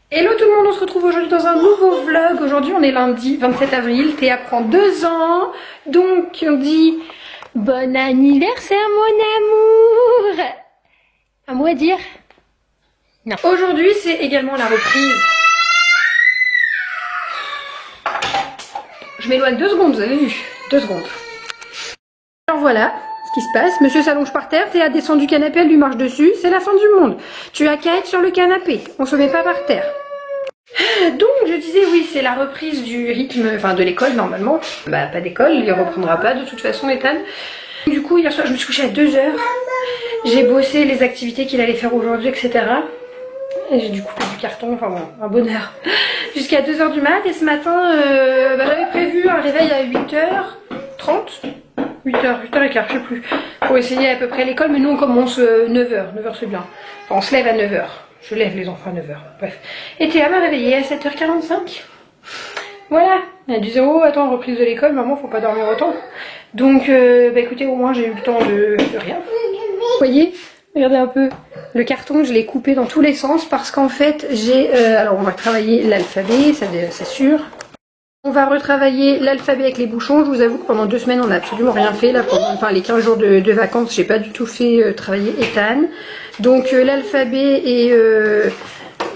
Hello tout le monde, on se retrouve aujourd'hui dans un nouveau vlog. Aujourd'hui on est lundi 27 avril, Théa prend 2 ans. Donc on dit bon anniversaire mon amour. Un mot à dire? Non. Aujourd'hui c'est également la reprise. Je m'éloigne 2 secondes, vous avez vu? 2 secondes. Alors voilà ce qui se passe. Monsieur s'allonge par terre, Théa descend du canapé, elle lui marche dessus. C'est la fin du monde. Tu as qu'à être sur le canapé, on se met pas par terre. Donc je disais oui, c'est la reprise du rythme, enfin de l'école normalement. Bah pas d'école, il reprendra pas de toute façon Ethan. Du coup hier soir je me suis couchée à 2 h. J'ai bossé les activités qu'il allait faire aujourd'hui, etc. Et j'ai dû couper du carton, enfin bon, un bonheur. Jusqu'à 2 h du mat. Et ce matin j'avais prévu un réveil à 8h30. 8h15, je sais plus. Pour essayer à peu près l'école, mais nous on commence 9h. 9h c'est bien. Enfin on se lève à 9h. Je lève les enfants à 9h, bref. Et Théa m'a réveillée à 7h45. Voilà. Elle disait, oh attends, reprise de l'école, maman, faut pas dormir autant. Donc, bah écoutez, au moins j'ai eu le temps de rien. Vous voyez, regardez un peu. Le carton, je l'ai coupé dans tous les sens parce qu'en fait, j'ai... alors, on va travailler l'alphabet, ça c'est sûr. On va retravailler l'alphabet avec les bouchons. Je vous avoue que pendant 2 semaines, on n'a absolument rien fait. Là, enfin, les 15 jours de vacances, j'ai pas du tout fait travailler Ethan. Donc l'alphabet et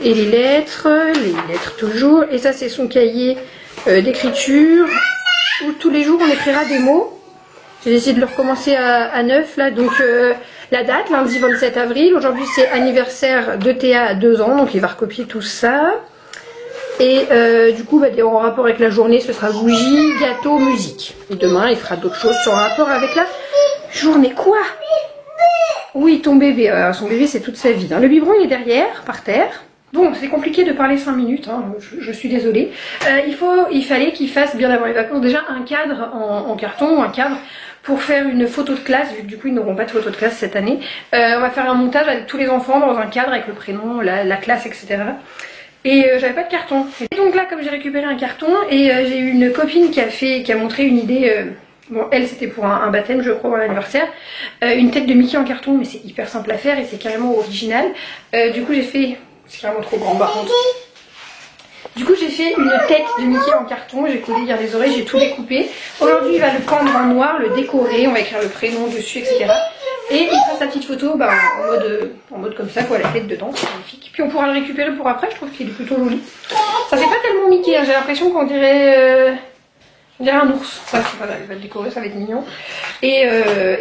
les lettres toujours. Et ça, c'est son cahier d'écriture où tous les jours, on écrira des mots. J'ai décidé de le recommencer à 9 là. Donc la date, lundi 27 avril. Aujourd'hui, c'est anniversaire de Théa à 2 ans. Donc il va recopier tout ça. Et du coup, bah, en rapport avec la journée, ce sera bougie, gâteau, musique. Et demain, il fera d'autres choses sur rapport avec la journée. Quoi? Oui, ton bébé. Son bébé, c'est toute sa vie. Hein. Le biberon, il est derrière, par terre. Bon, c'est compliqué de parler 5 minutes. Hein. Je suis désolée. Il fallait qu'il fasse, bien avant les vacances, déjà un cadre en carton, un cadre pour faire une photo de classe, vu que du coup, ils n'auront pas de photo de classe cette année. On va faire un montage avec tous les enfants dans un cadre avec le prénom, la classe, etc. Et j'avais pas de carton. Et donc là, comme j'ai récupéré un carton, et j'ai eu une copine qui a montré une idée, bon elle c'était pour un baptême je crois, pour l'anniversaire, une tête de Mickey en carton, mais c'est hyper simple à faire et c'est carrément original. Du coup j'ai fait, c'est carrément trop grand par contre. Du coup j'ai fait une tête de Mickey en carton, j'ai collé hier les oreilles, j'ai tout découpé. Aujourd'hui il va le peindre en noir, le décorer, on va écrire le prénom dessus, etc. Et il fera sa petite photo bah, en mode comme ça, quoi, la tête dedans, c'est magnifique. Puis on pourra le récupérer pour après, je trouve qu'il est plutôt joli. Ça fait pas tellement Mickey, hein. J'ai l'impression qu'on dirait, un ours. Ça, voilà, il va le décorer, ça va être mignon. Et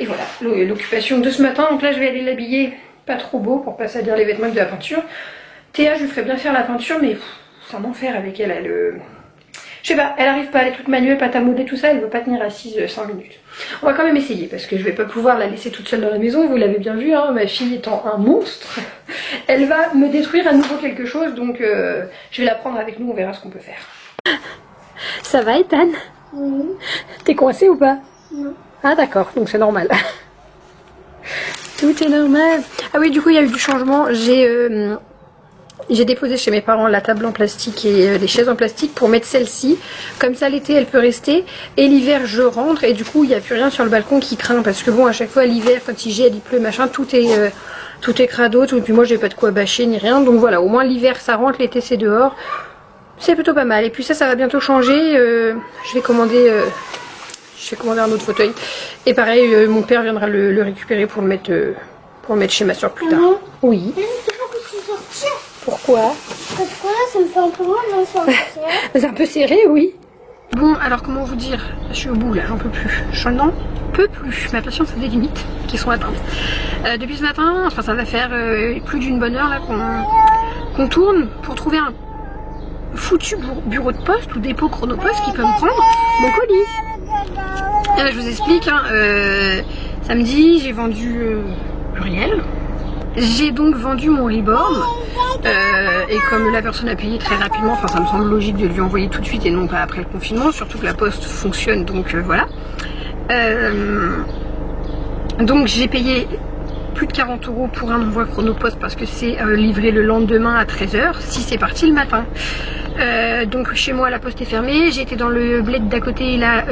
voilà, l'occupation de ce matin. Donc là, je vais aller l'habiller, pas trop beau, pour pas salir les vêtements avec de la peinture. Théa, je lui ferais bien faire la peinture, mais c'est un enfer avec elle. Je sais pas, elle arrive pas, elle est toute manuelle, pâte à modeler, tout ça, elle veut pas tenir assise 5 minutes. On va quand même essayer, parce que je vais pas pouvoir la laisser toute seule dans la maison, vous l'avez bien vu, hein, ma fille étant un monstre, elle va me détruire à nouveau quelque chose, donc je vais la prendre avec nous, on verra ce qu'on peut faire. Ça va Ethan? Oui. T'es coincé ou pas? Non. Ah d'accord, donc c'est normal. Tout est normal. Ah oui, du coup il y a eu du changement, j'ai déposé chez mes parents la table en plastique et les chaises en plastique pour mettre celle-ci. Comme ça l'été elle peut rester. Et l'hiver je rentre et du coup il n'y a plus rien sur le balcon qui craint. Parce que bon à chaque fois l'hiver quand il gèle, il pleut, machin, tout est crado. Et puis moi j'ai pas de quoi bâcher ni rien. Donc voilà, au moins l'hiver ça rentre, l'été c'est dehors. C'est plutôt pas mal. Et puis ça va bientôt changer. Je vais commander un autre fauteuil. Et pareil mon père viendra le récupérer pour le mettre chez ma soeur plus tard. Oui. Pourquoi? Parce que là, ça me fait un peu mal de sortir. C'est un peu serré, oui. Bon, alors comment vous dire? Je suis au bout là, j'en peux plus. Je n'en peux plus. Ma patience a des limites qui sont atteintes. Depuis ce matin, enfin ça va faire plus d'une bonne heure là qu'on tourne pour trouver un foutu bureau de poste ou dépôt chronopost qui peut me prendre mon colis. Je vous explique, hein, samedi j'ai vendu Uriel. J'ai donc vendu mon Reborn et comme la personne a payé très rapidement, enfin ça me semble logique de lui envoyer tout de suite et non pas après le confinement, surtout que la poste fonctionne, donc voilà. Donc j'ai payé plus de 40 € pour un envoi chronopost parce que c'est livré le lendemain à 13 h si c'est parti le matin. Donc chez moi la poste est fermée, j'ai été dans le bled d'à côté, là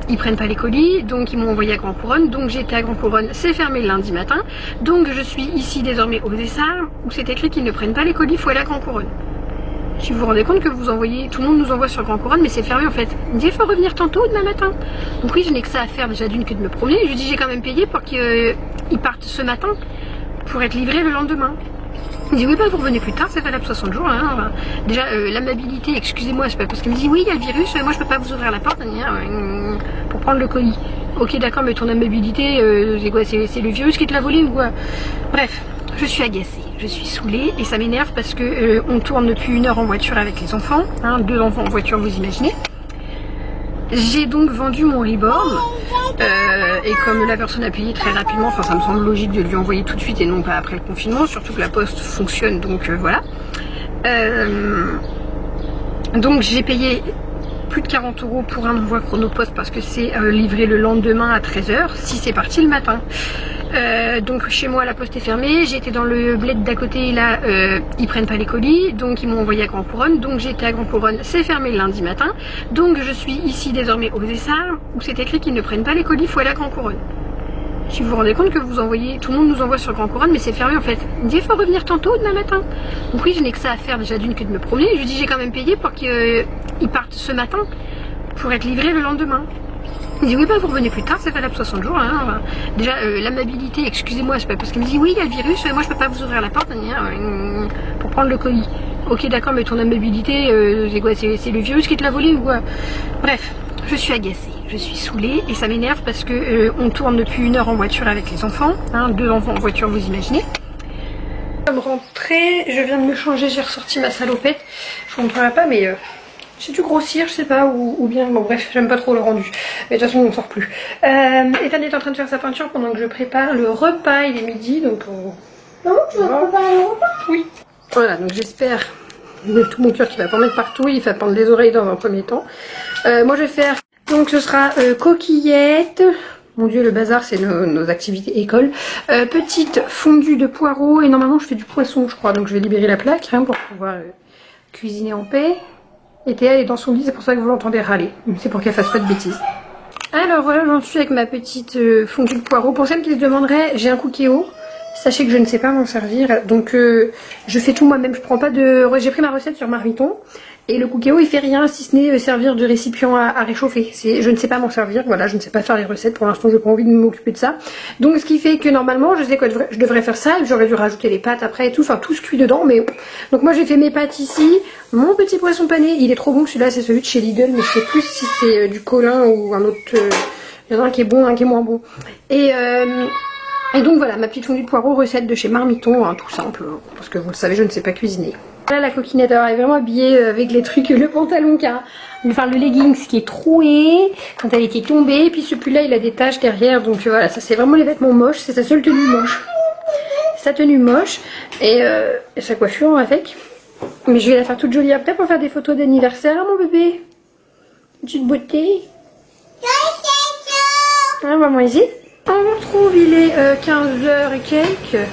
ils prennent pas les colis, donc ils m'ont envoyé à Grand Couronne, donc j'étais à Grand Couronne, c'est fermé le lundi matin, donc je suis ici désormais au Essar où c'est écrit qu'ils ne prennent pas les colis, il faut aller à Grand Couronne. Si vous vous rendez compte que vous envoyez, tout le monde nous envoie sur Grand Couronne, mais c'est fermé en fait. Il me dit il faut revenir tantôt demain matin. Donc oui, je n'ai que ça à faire déjà d'une que de me promener. Je lui dis j'ai quand même payé pour qu'ils partent ce matin pour être livrés le lendemain. Il me dit oui bah vous revenez plus tard, c'est valable 60 jours. Hein. Déjà l'amabilité, excusez-moi, c'est pas parce qu'il me dit oui il y a le virus, moi je peux pas vous ouvrir la porte pour prendre le colis. Ok d'accord mais ton amabilité c'est quoi, c'est le virus qui te l'a volé ou quoi? Bref. Je suis agacée, je suis saoulée et ça m'énerve parce que on tourne depuis 1 heure en voiture avec les enfants, hein, 2 enfants en voiture vous imaginez. J'ai donc vendu mon reborn et comme la personne a payé très rapidement, enfin ça me semble logique de lui envoyer tout de suite et non pas après le confinement, surtout que la poste fonctionne donc voilà. Donc j'ai payé plus de 40 € pour un envoi Chronopost parce que c'est livré le lendemain à 13 h si c'est parti le matin. Donc chez moi la poste est fermée, j'ai été dans le bled d'à côté là, ils prennent pas les colis, donc ils m'ont envoyé à Grand Couronne, donc j'ai été à Grand Couronne, c'est fermé le lundi matin, donc je suis ici désormais aux Essarts où c'est écrit qu'ils ne prennent pas les colis, il faut aller à Grand Couronne. Si vous vous rendez compte que vous envoyez, tout le monde nous envoie sur Grand Couronne, mais c'est fermé en fait. Il me dit il faut revenir tantôt demain matin. Donc oui, je n'ai que ça à faire déjà d'une que de me promener. Je lui dis j'ai quand même payé pour qu'ils partent ce matin pour être livrés le lendemain. Il me dit oui bah vous revenez plus tard, c'est valable 60 jours. Hein. Déjà l'amabilité, excusez-moi, c'est pas parce qu'il me dit oui il y a le virus, moi je peux pas vous ouvrir la porte pour prendre le colis. Ok d'accord mais ton amabilité c'est quoi, c'est le virus qui te l'a volé ou quoi? Bref. Je suis agacée, je suis saoulée et ça m'énerve parce que on tourne depuis 1 heure en voiture avec les enfants, hein, 2 enfants en voiture vous imaginez. Comme rentrée, je viens de me changer, j'ai ressorti ma salopette, je ne montrerai pas mais j'ai dû grossir, je sais pas, ou bien, bon bref, j'aime pas trop le rendu, mais de toute façon on ne sort plus. Ethan est en train de faire sa peinture pendant que je prépare le repas, il est midi donc Non, tu vas préparer le repas? Oui. Voilà, donc j'espère de tout mon cœur qu'il va pas en mettre partout, il va pendre les oreilles dans un premier temps. Moi je vais faire, donc ce sera coquillettes, mon dieu le bazar c'est nos activités école, petite fondue de poireaux et normalement je fais du poisson je crois, donc je vais libérer la plaque hein, pour pouvoir cuisiner en paix. Et Théa elle est dans son lit, c'est pour ça que vous l'entendez râler, c'est pour qu'elle fasse pas de bêtises. Alors voilà, j'en suis avec ma petite fondue de poireaux. Pour celles qui se demanderaient, j'ai un cookéo. Sachez que je ne sais pas m'en servir, donc je fais tout moi-même. Je prends pas de, j'ai pris ma recette sur Marmiton et le cookéo il fait rien si ce n'est servir de récipient à réchauffer. Je ne sais pas m'en servir, voilà, je ne sais pas faire les recettes pour l'instant, j'ai pas envie de m'occuper de ça. Donc ce qui fait que normalement je sais que je devrais faire ça et j'aurais dû rajouter les pâtes après et tout, enfin tout se cuit dedans. Mais donc moi j'ai fait mes pâtes ici, mon petit poisson pané, il est trop bon celui-là, c'est celui de chez Lidl, mais je sais plus si c'est du Colin ou un autre. Il y en a un qui est bon, un qui est moins bon. Et donc voilà, ma petite fondue de poireaux, recette de chez Marmiton, hein, tout simple, parce que vous le savez, je ne sais pas cuisiner. Là, la coquinette, alors, elle est vraiment habillée avec les trucs, le pantalon, enfin le leggings qui est troué quand elle était tombée, puis ce pull-là, il a des taches derrière, donc voilà, ça c'est vraiment les vêtements moches, c'est sa seule tenue moche. Sa tenue moche, et sa coiffure avec. Mais je vais la faire toute jolie après pour faire des photos d'anniversaire, hein, mon bébé. Petite beauté. Ah, maman, ici. On vous retrouve, il est 15 h et quelques.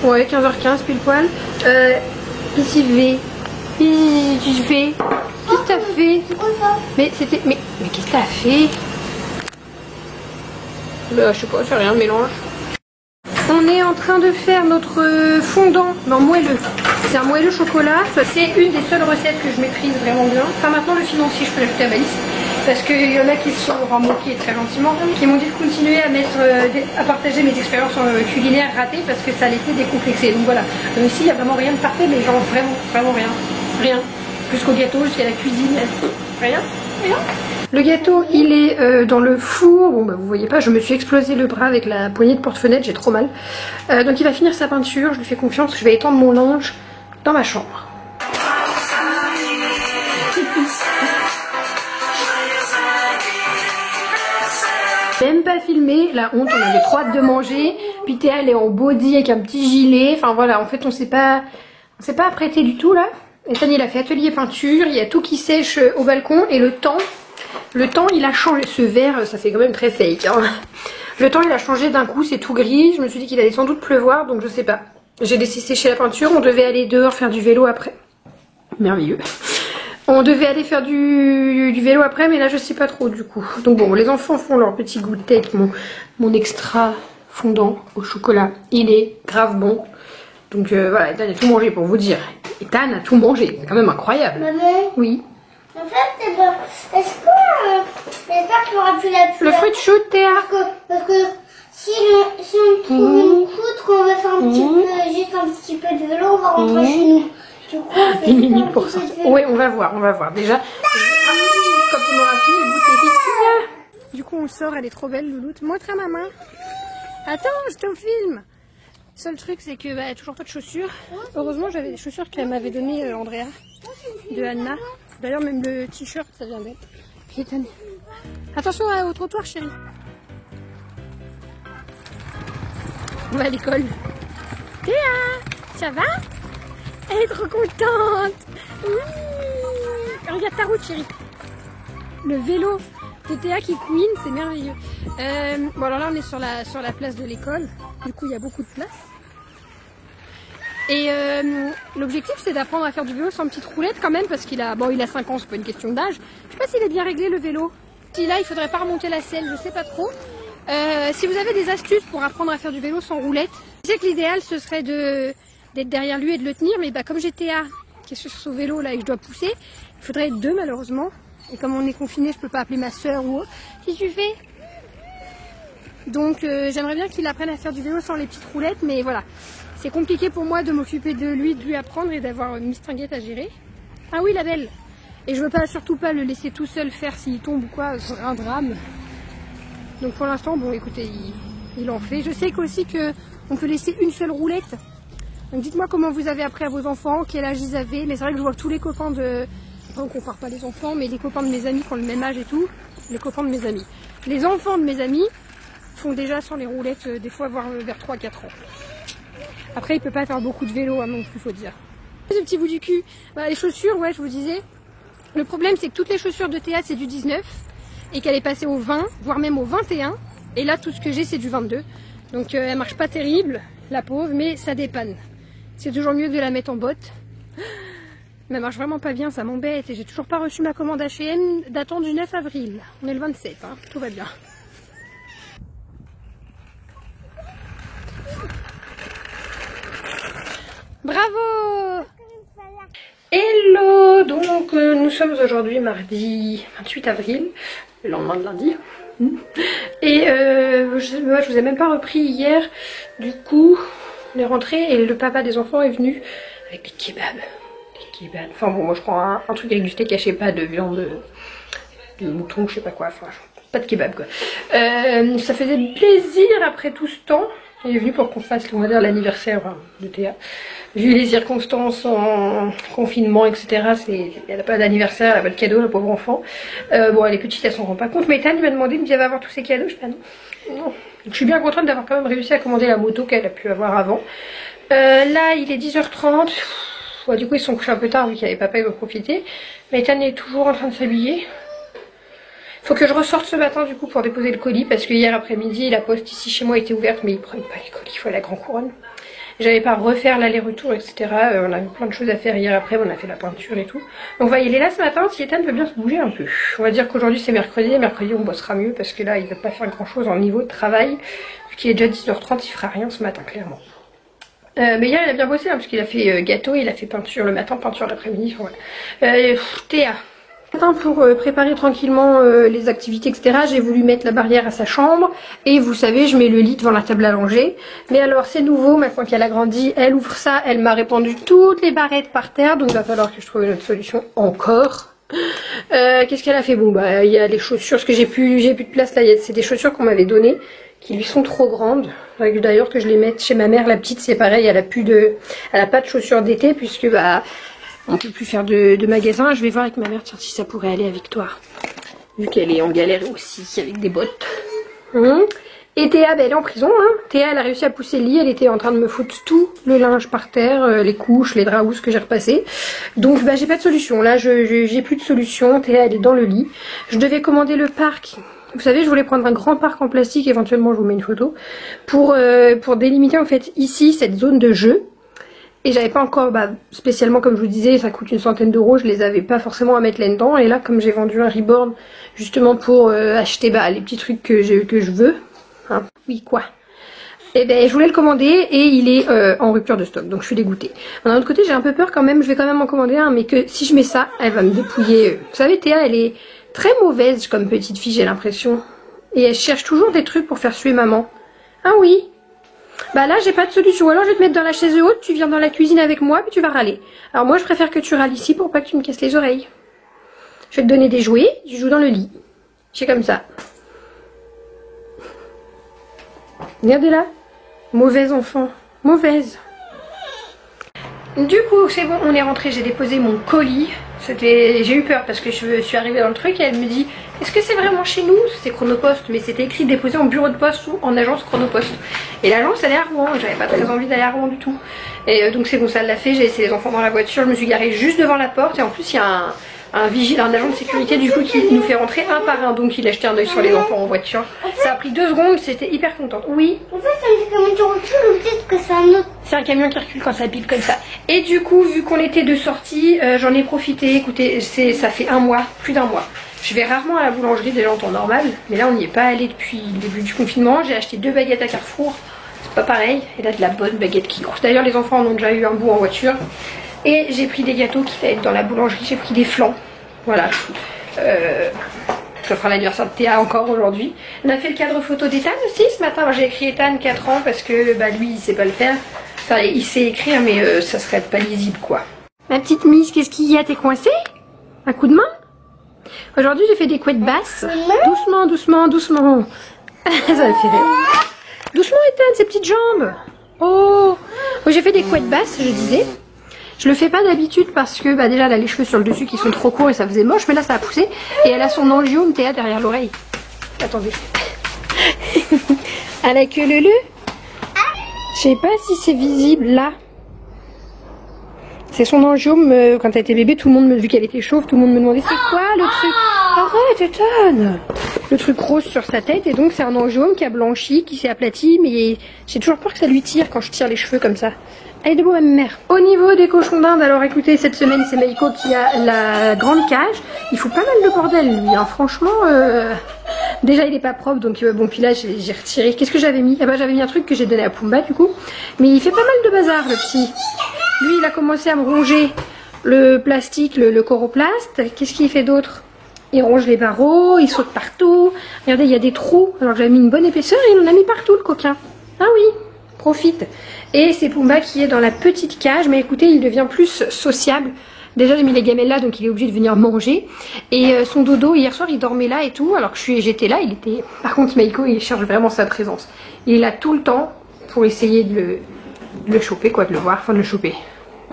Ouais, 15 h 15 pile poil. Ici V. Ici V. Qu'est-ce que t'as fait? Mais c'était. Mais qu'est-ce que t'as fait? Bah, je sais pas, c'est rien, mélange. On est en train de faire notre fondant, non moelleux. C'est un moelleux chocolat. C'est une des seules recettes que je maîtrise vraiment bien. Enfin maintenant le financier je peux l'ajouter à ma liste. Parce qu'il y en a qui se sont moqués très gentiment, qui m'ont dit de continuer à partager mes expériences culinaires ratées parce que ça les fait décomplexer. Donc voilà, ici il n'y a vraiment rien de parfait, mais genre vraiment rien. Rien. Jusqu'au gâteau, jusqu'à la cuisine. Rien. Le gâteau il est dans le four, bon bah vous voyez pas, je me suis explosé le bras avec la poignée de porte-fenêtre, j'ai trop mal. Donc il va finir sa peinture, je lui fais confiance, je vais étendre mon linge dans ma chambre. Même pas filmé, la honte, on avait trop hâte de manger, puis Théa elle est en body avec un petit gilet, enfin voilà, en fait on s'est pas apprêté du tout là. Ethan il a fait atelier peinture, il y a tout qui sèche au balcon et le temps il a changé. Ce vert ça fait quand même très fake hein. Le temps il a changé d'un coup, c'est tout gris, je me suis dit qu'il allait sans doute pleuvoir donc je sais pas. J'ai laissé sécher la peinture, on devait aller dehors faire du vélo après. Merveilleux. On devait aller faire du vélo après mais là je sais pas trop du coup. Donc bon, les enfants font leur petit goûter avec mon extra fondant au chocolat. Il est grave bon. Donc voilà, il a tout mangé pour vous dire. Ethan a tout mangé, c'est quand même incroyable. Maman, Oui. en fait, est-ce que j'espère qu'il n'y aura plus la pluie? Le fruit de chute, Théa. Parce que si on trouve une croûte, qu'on va faire juste un petit peu de vélo, on va rentrer chez nous. Du coup, on fait 10 minutes pour ça. Oui, on va voir. Déjà, quand on aura fini le goûter, qu'est-ce qu'il y a? Du coup, on sort, elle est trop belle, Louloute. Montre à maman. Attends, je te filme. Seul truc, c'est que bah, toujours pas de chaussures. Heureusement, j'avais des chaussures qu'elle m'avait données, Andrea, de Anna. D'ailleurs, même le t-shirt, ça vient d'elle. Puis Ethan. Attention au trottoir, chérie. On va à l'école. Théa, ça va? Elle est trop contente. Oui. Regarde ta route, chérie. Le vélo de Théa qui couine, c'est merveilleux. Bon, alors là, on est sur la place de l'école. Du coup, il y a beaucoup de place. Et l'objectif, c'est d'apprendre à faire du vélo sans petite roulette quand même, parce qu'il a 5 ans, c'est pas une question d'âge. Je sais pas s'il est bien réglé le vélo. Si là, il faudrait pas remonter la selle, je sais pas trop. Si vous avez des astuces pour apprendre à faire du vélo sans roulette, je sais que l'idéal, ce serait d'être derrière lui et de le tenir, mais bah, comme j'ai Théa qui est sur son vélo là et que je dois pousser, il faudrait être deux malheureusement. Et comme on est confiné, je peux pas appeler ma soeur ou autre. Qu'est-ce que tu fais? Donc j'aimerais bien qu'il apprenne à faire du vélo sans les petites roulettes, mais voilà. C'est compliqué pour moi de m'occuper de lui apprendre et d'avoir une Mistringuette à gérer. Ah oui, la belle. Et je veux pas, surtout pas le laisser tout seul faire s'il tombe ou quoi, ce serait un drame. Donc pour l'instant, bon écoutez, il en fait. Je sais aussi qu'on peut laisser une seule roulette. Donc dites-moi comment vous avez appris à vos enfants, quel âge ils avaient. Mais c'est vrai que je vois que tous les copains de... Enfin, on compare pas les enfants, mais les copains de mes amis qui ont le même âge et tout. Les copains de mes amis. Les enfants de mes amis font déjà sans les roulettes, des fois voire vers 3-4 ans. Après, il peut pas faire beaucoup de vélo, hein, non plus, faut dire. Ce petit bout du cul, bah, les chaussures, ouais, je vous disais. Le problème, c'est que toutes les chaussures de Théa, c'est du 19 et qu'elle est passée au 20, voire même au 21. Et là, tout ce que j'ai, c'est du 22. Donc, elle marche pas terrible, la pauvre, mais ça dépanne. C'est toujours mieux que de la mettre en botte. Mais elle marche vraiment pas bien, ça m'embête. Et j'ai toujours pas reçu ma commande H&M datant du 9 avril. On est le 27, hein, tout va bien. Bravo! Hello! Donc nous sommes aujourd'hui mardi 28 avril, le lendemain de lundi. Et je vous ai même pas repris hier. Du coup, on est rentré et le papa des enfants est venu avec des kebabs. Enfin bon, moi je prends un truc avec du steak haché, pas de viande de mouton, je sais pas quoi. Enfin, pas de kebab quoi. Ça faisait plaisir après tout ce temps. Il est venu pour qu'on fasse, on va dire, l'anniversaire de Théa. Vu les circonstances en confinement, etc., elle n'a pas d'anniversaire, elle n'a pas de cadeau, la pauvre enfant. Bon, elle est petite, elle s'en rend pas compte. Mais Ethan m'a demandé, il me dit, elle va avoir tous ses cadeaux. Je dis, bah non. Donc, je suis bien contente d'avoir quand même réussi à commander la moto qu'elle a pu avoir avant. Là, il est 10h30. Ouais, du coup, ils sont couchés un peu tard, vu qu'il y avait papa, ils vont profiter. Mais Ethan est toujours en train de s'habiller. Faut que je ressorte ce matin du coup pour déposer le colis parce que hier après-midi la poste ici chez moi était ouverte mais ils prennent pas les colis, il faut aller à Grand Couronne. J'avais pas refaire l'aller-retour etc. On avait plein de choses à faire hier après, on a fait la peinture et tout. Donc voilà, il est là ce matin, si Ethan peut bien se bouger un peu. On va dire qu'aujourd'hui c'est mercredi, et mercredi on bossera mieux parce que là il va pas faire grand chose en niveau de travail. Vu qu'il est déjà 10h30, il fera rien ce matin clairement. Mais hier il a bien bossé hein, parce qu'il a fait gâteau, il a fait peinture le matin, peinture l'après-midi. Enfin, voilà. Théa. Pour préparer tranquillement les activités etc, j'ai voulu mettre la barrière à sa chambre et vous savez je mets le lit devant la table à langer. Mais alors c'est nouveau, maintenant qu'elle a grandi, elle ouvre ça, elle m'a répandu toutes les barrettes par terre, donc il va falloir que je trouve une autre solution encore. Qu'est-ce qu'elle a fait? Bon bah il y a les chaussures, parce que j'ai plus de place là, c'est des chaussures qu'on m'avait données qui lui sont trop grandes. D'ailleurs que je les mette chez ma mère, la petite c'est pareil, elle a pas de chaussures d'été puisque bah on peut plus faire de magasin. Je vais voir avec ma mère si ça pourrait aller à Victoire. Vu qu'elle est en galère aussi avec des bottes. Et Théa, elle est en prison. Théa, elle a réussi à pousser le lit. Elle était en train de me foutre tout le linge par terre, les couches, les draps, ce que j'ai repassé. Donc bah, j'ai pas de solution. Là, j'ai plus de solution. Théa, elle est dans le lit. Je devais commander le parc. Vous savez, je voulais prendre un grand parc en plastique. Éventuellement, je vous mets une photo. Pour délimiter en fait ici cette zone de jeu. Et j'avais pas encore, spécialement comme je vous disais, ça coûte une centaine d'euros, je les avais pas forcément à mettre là-dedans. Et là, comme j'ai vendu un Reborn, justement pour acheter les petits trucs que je veux. Hein. Oui, quoi. Et ben je voulais le commander et il est en rupture de stock, donc je suis dégoûtée. D'un autre côté j'ai un peu peur quand même, je vais quand même en commander un, mais que si je mets ça, elle va me dépouiller. Vous savez Théa, elle est très mauvaise comme petite fille, j'ai l'impression. Et elle cherche toujours des trucs pour faire suer maman. Ah oui. Bah là j'ai pas de solution, alors je vais te mettre dans la chaise haute, tu viens dans la cuisine avec moi puis tu vas râler. Alors moi je préfère que tu râles ici pour pas que tu me casses les oreilles. Je vais te donner des jouets, tu joues dans le lit. C'est comme ça. Regardez là. Mauvaise enfant. Mauvaise. Du coup, c'est bon, on est rentré. J'ai déposé mon colis. J'ai eu peur parce que je suis arrivée dans le truc et elle me dit est-ce que c'est vraiment chez nous? C'est Chronopost, mais c'était écrit déposé en bureau de poste ou en agence Chronopost. Et l'agence elle est à Rouen. J'avais pas très envie d'aller à Rouen du tout. Et donc c'est bon, ça l'a fait. J'ai laissé les enfants dans la voiture. Je me suis garée juste devant la porte et en plus il y a un agent de sécurité du coup qui nous fait rentrer un par un, donc il a jeté un oeil sur les enfants en voiture. Ça a pris 2 secondes, j'étais hyper contente. Oui. En fait, c'est un camion qui recule ou peut-être que c'est un autre. C'est un camion qui recule quand ça pipe comme ça. Et du coup, vu qu'on était de sortie, j'en ai profité. Écoutez, ça fait un mois, plus d'1 mois. Je vais rarement à la boulangerie déjà en temps normal, mais là on n'y est pas allé depuis le début du confinement. J'ai acheté 2 baguettes à Carrefour, c'est pas pareil. Et là de la bonne baguette qui croûte. D'ailleurs les enfants en ont déjà eu un bout en voiture. Et j'ai pris des gâteaux quitte à être dans la boulangerie, j'ai pris des flans. Voilà, ça fera l'anniversaire de Théa encore aujourd'hui. On a fait le cadre photo d'Ethan aussi ce matin. J'ai écrit Ethan 4 ans parce que bah, lui il sait pas le faire. Enfin il sait écrire mais ça serait pas lisible quoi. Ma petite Miss, qu'est-ce qu'il y a? T'es coincée? Un coup de main? Aujourd'hui j'ai fait des couettes basses. Doucement, doucement, doucement. Ça me fait rire. Doucement Ethan, ses petites jambes. Oh, j'ai fait des couettes basses, je disais. Je le fais pas d'habitude parce que bah déjà elle a les cheveux sur le dessus qui sont trop courts et ça faisait moche, mais là ça a poussé et elle a son angiome Théa derrière l'oreille. Attendez. Elle a que le. Je sais pas si c'est visible là. C'est son angiome, quand elle était bébé, tout le monde, vu qu'elle était chauve, tout le monde me demandait c'est quoi le truc. Arrête Ethan. Le truc rose sur sa tête et donc c'est un angiome qui a blanchi, qui s'est aplati, mais j'ai toujours peur que ça lui tire quand je tire les cheveux comme ça. Elle est debout ma mère. Au niveau des cochons d'Inde, alors écoutez, cette semaine c'est Maïko qui a la grande cage. Il fout pas mal de bordel lui, hein. Franchement, déjà il est pas propre donc bon puis là j'ai retiré. Qu'est-ce que j'avais mis? Ah bah j'avais mis un truc que j'ai donné à Pumba du coup. Mais il fait pas mal de bazar le petit. Lui il a commencé à me ronger le plastique, le coroplaste. Qu'est-ce qu'il fait d'autre? Il ronge les barreaux, il saute partout. Regardez il y a des trous alors que j'avais mis une bonne épaisseur et il en a mis partout le coquin. Ah oui, profite. Et c'est Pumba qui est dans la petite cage, mais écoutez, il devient plus sociable. Déjà, j'ai mis les gamelles là, donc il est obligé de venir manger. Et son dodo, hier soir, il dormait là et tout, alors que j'étais là, il était... Par contre, Maïko, il cherche vraiment sa présence. Il est là tout le temps pour essayer de le choper, quoi, de le voir, enfin de le choper,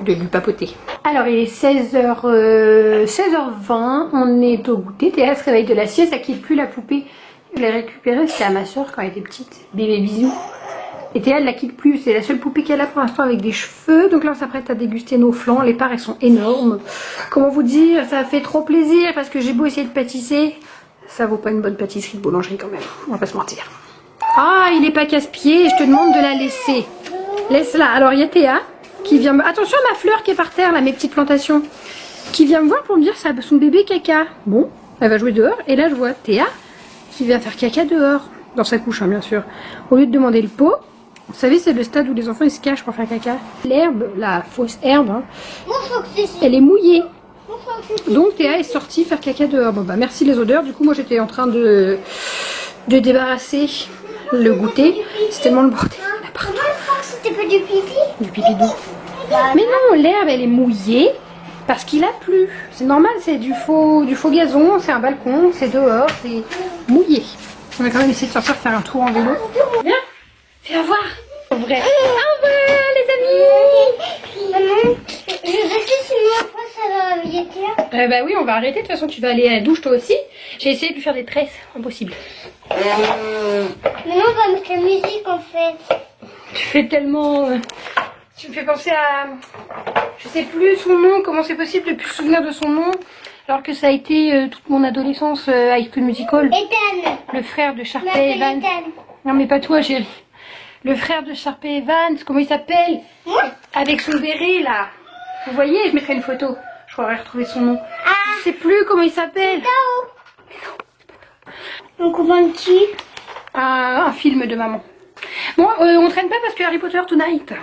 de lui papoter. Alors, il est 16h20, on est au goûter. Théa se réveille de la sieste, elle quitte plus la poupée. Je l'ai récupérée, c'était à ma soeur quand elle était petite. Bébé bisous. Et Théa elle la quitte plus, c'est la seule poupée qu'elle a pour l'instant avec des cheveux. Donc là on s'apprête à déguster nos flans, les parts elles sont énormes. Comment vous dire, ça fait trop plaisir parce que j'ai beau essayer de pâtisser, ça vaut pas une bonne pâtisserie de boulangerie quand même, on va pas se mentir. Ah il est pas casse-pied, je te demande de la laisser. Laisse-la, alors il y a Théa qui vient me... Attention à ma fleur qui est par terre là, mes petites plantations. Qui vient me voir pour me dire ça, son bébé caca. Bon, elle va jouer dehors et là je vois Théa qui vient faire caca dehors. Dans sa couche hein, bien sûr. Au lieu de demander le pot. Vous savez, c'est le stade où les enfants ils se cachent pour faire caca. L'herbe, la fausse herbe, hein, elle est mouillée. Donc Théa est sortie faire caca dehors. Bon bah merci les odeurs. Du coup moi j'étais en train de débarrasser le goûter. C'est tellement le bordel là partout. Moi je crois que c'était pas du pipi. Du pipi doux. Mais non, l'herbe elle est mouillée parce qu'il a plu. C'est normal, c'est du faux gazon, c'est un balcon, c'est dehors, c'est mouillé. On va quand même essayer de sortir faire un tour en vélo. Viens. Fais voir. En vrai. Au revoir les amis. Maman, je vais sinon après ça va réveiller Théa. Bah oui, on va arrêter. De toute façon, tu vas aller à la douche toi aussi. J'ai essayé de lui faire des tresses. Impossible. Maintenant on va mettre la musique en fait. Tu fais tellement... Tu me fais penser à... Je sais plus son nom. Comment c'est possible de plus se souvenir de son nom alors que ça a été toute mon adolescence High School Musical. Ethan. Le frère de Sharpay Evans. Non mais pas toi chérie. Le frère de Sharpay Evans, comment il s'appelle? Avec son béret là. Vous voyez, je mettrai une photo. Je croirais retrouver son nom. Je sais plus comment il s'appelle. Donc on va qui? Un film de maman. Bon, on traîne pas parce que Harry Potter tonight.